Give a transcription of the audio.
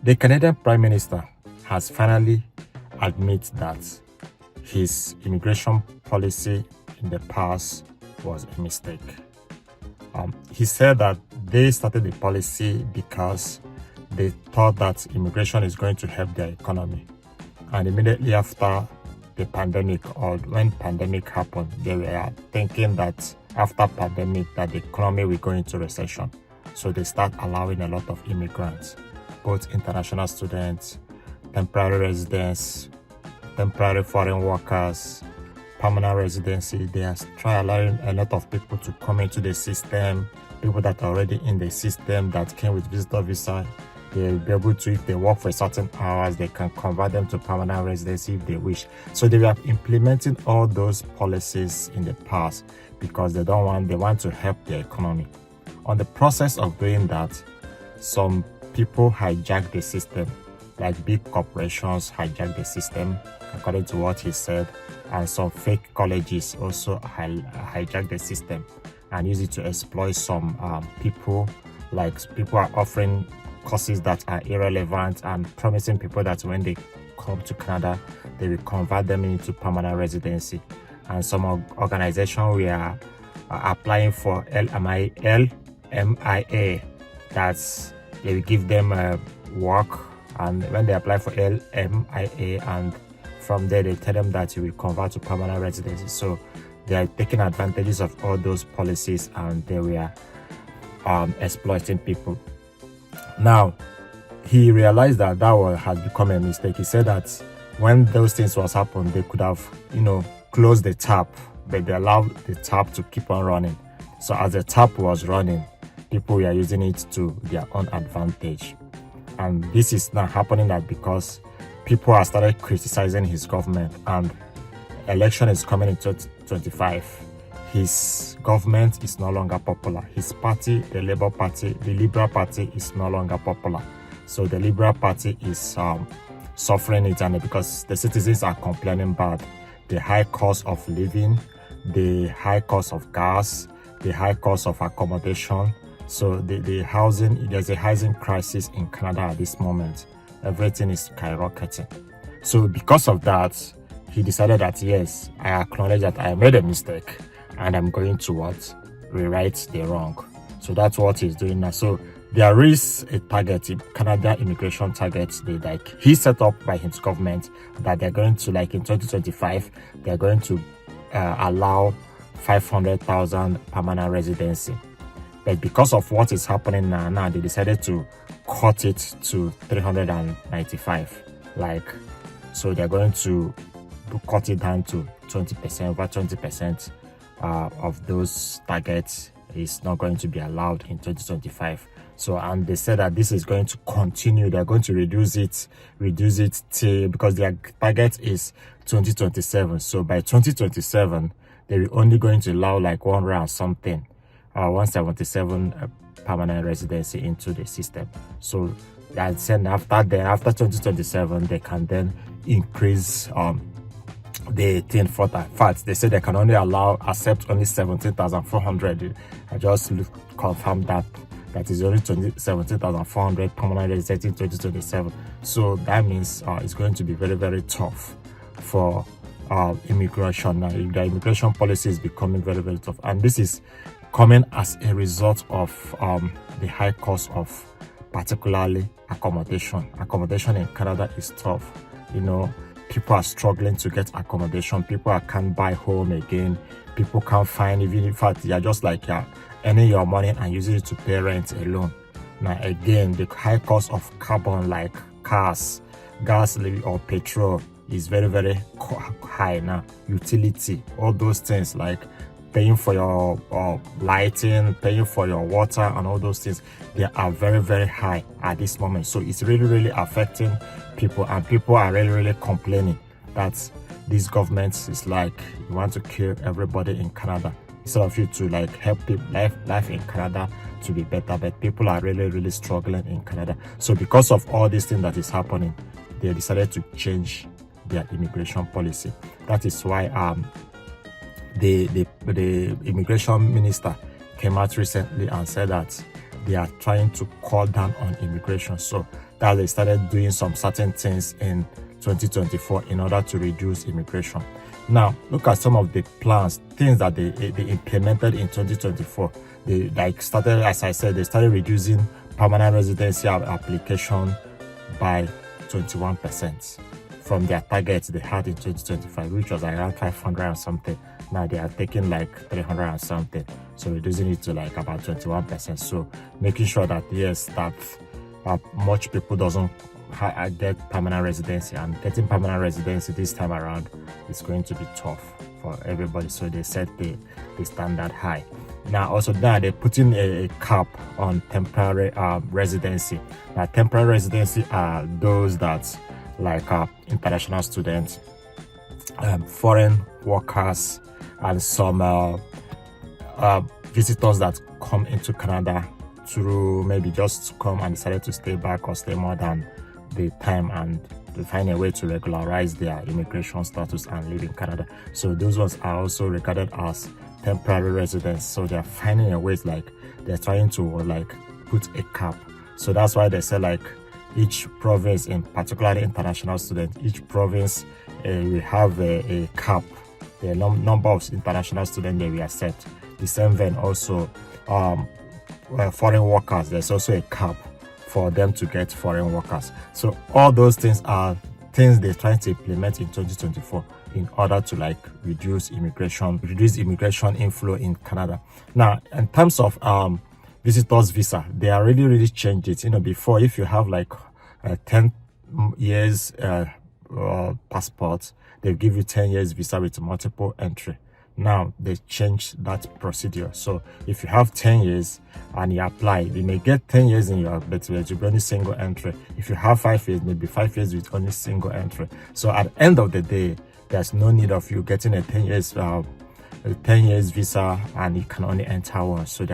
The Canadian Prime Minister has finally admitted that his immigration policy in the past was a mistake. He said that they started the policy because they thought that immigration is going to help their economy. And immediately after the pandemic, or when pandemic happened, they were thinking that after pandemic that the economy will go into recession. So they start allowing a lot of immigrants, both international students, temporary residents, temporary foreign workers, permanent residency. They are trying allowing a lot of people to come into the system, people that are already in the system that came with visitor visa. They'll be able to, if they work for certain hours, they can convert them to permanent residency if they wish. So they were implementing all those policies in the past because they want to help their economy. On the process of doing that, some people hijacked the system, like big corporations hijacked the system, according to what he said, and some fake colleges also hijacked the system and use it to exploit some people. Like people are offering courses that are irrelevant and promising people that when they come to Canada, they will convert them into permanent residency. And some organizations were applying for LMIA, that's they will give them work, and when they apply for LMIA, and from there they tell them that you will convert to permanent residency. So they are taking advantages of all those policies and they were exploiting people. Now, he realized that had become a mistake. He said that when those things was happening, they could have, closed the tap, but they allowed the tap to keep on running. So as the tap was running, people were using it to their own advantage. And this is now happening that because people have started criticizing his government, and election is coming in 2025. His government is no longer popular. His party, the Liberal Party, is no longer popular. So the Liberal Party is suffering it, and because the citizens are complaining about the high cost of living, the high cost of gas, the high cost of accommodation. So the housing, there's a housing crisis in Canada at this moment. Everything is skyrocketing. So because of that, he decided that yes, I acknowledge that I made a mistake, and I'm going to rewrite the wrong. So that's what he's doing now. So there is a target, Canada immigration targets, he set up by his government, that they're going to, in 2025, they're going to allow 500,000 permanent residency. But because of what is happening now, they decided to cut it to 395. So they're going to cut it down to 20%, over 20%. Of those targets is not going to be allowed in 2025. So, and they said that this is going to continue. They're going to reduce it till, because their target is 2027. So by 2027, they're only going to allow 177 permanent residency into the system. So that said, after 2027, they can then increase the thing for that. In fact, they say they can only accept only 17,400. I just confirmed that is only 17,400 permanent residents in 2027. So that means it's going to be very, very tough for immigration. Now, the immigration policy is becoming very, very tough, and this is coming as a result of the high cost of particularly accommodation. Accommodation in Canada is tough. People are struggling to get accommodation. People can't buy home again. People can't find, even in fact, you're just earning your money and using it to pay rent alone. Now, again, the high cost of carbon, like cars, gas, or petrol, is very, very high now. Utility, all those things, like paying for your lighting, paying for your water, and all those things, they are very, very high at this moment. So it's really, really affecting people, and people are really, really complaining that this government is you want to kill everybody in Canada instead of you to help people life in Canada to be better. But people are really, really struggling in Canada. So because of all this thing that is happening, they decided to change their immigration policy. That is why the immigration minister came out recently and said that they are trying to cut down on immigration. So that they started doing some certain things in 2024 in order to reduce immigration. Now, look at some of the plans, things that they implemented in 2024. They started, as I said, they started reducing permanent residency application by 21% from their targets they had in 2025, which was around 500 and something. Now they are taking like 300 and something, so reducing it to like about 21%. So making sure that yes, that much people doesn't get permanent residency, and getting permanent residency this time around is going to be tough for everybody. So they set the standard high. Now also now they're putting a cap on temporary residency. Now temporary residency are those that like international students, foreign workers, and some visitors that come into Canada through maybe just to come and decided to stay back or stay more than the time, and to find a way to regularize their immigration status and live in Canada. So those ones are also regarded as temporary residents. So they're finding a way, like they're trying to like put a cap. So that's why they say like each province, in particular international students, each province will have a cap, the number of international students they will accept. The same vein also foreign workers, there's also a cap for them to get foreign workers. So all those things are things they're trying to implement in 2024 in order to like reduce immigration inflow in Canada. Now, in terms of visitors visa, they are really changed it. Before, if you have like 10 years passport, they give you 10 years visa with multiple entry. Now they changed that procedure. So if you have 10 years and you apply, you may get 10 years in your, but it will be only single entry. If you have 5 years, maybe 5 years with only single entry. So at the end of the day, there's no need of you getting a 10 years visa, and you can only enter one. So